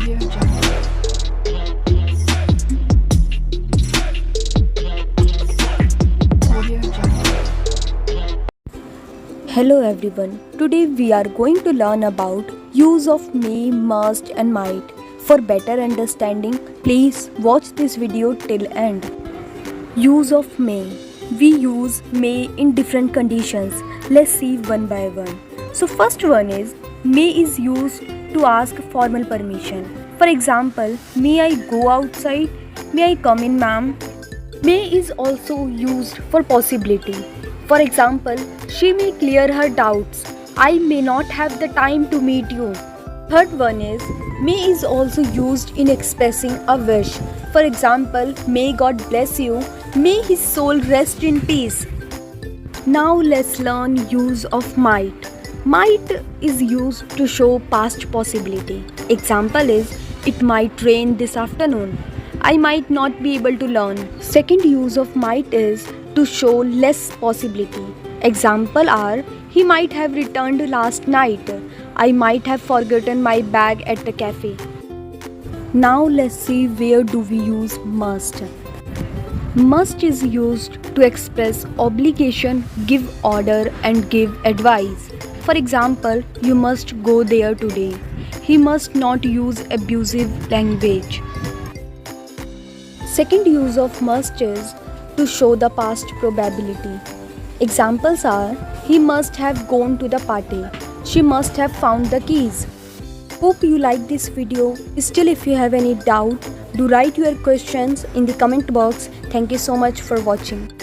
Audio Jungle. Audio Jungle. Hello everyone. Today we are going to learn about use of may, must and might. For better understanding, please watch this video till end. Use of may. We use may in different conditions. Let's see one by one. So first one is may is used to ask formal permission. For example, may I go outside? May I come in, ma'am? May is also used for possibility. For example, she may clear her doubts. I may not have the time to meet you. Third one is may is also used in expressing a wish. For example, may God bless you. May his soul rest in peace. Now let's learn use of might. Might is used to show past possibility. Example is it might rain this afternoon. I might not be able to learn. Second use of might is to show less possibility. Example are he might have returned last night. I might have forgotten my bag at the cafe. Now let's see where do we use must. Must is used to express obligation, give order and give advice. For example, you must go there today. He must not use abusive language. Second use of must is to show the past probability. Examples are he must have gone to the party. She must have found the keys. Hope you like this video. Still, if you have any doubt, do write your questions in the comment box. Thank you so much for watching.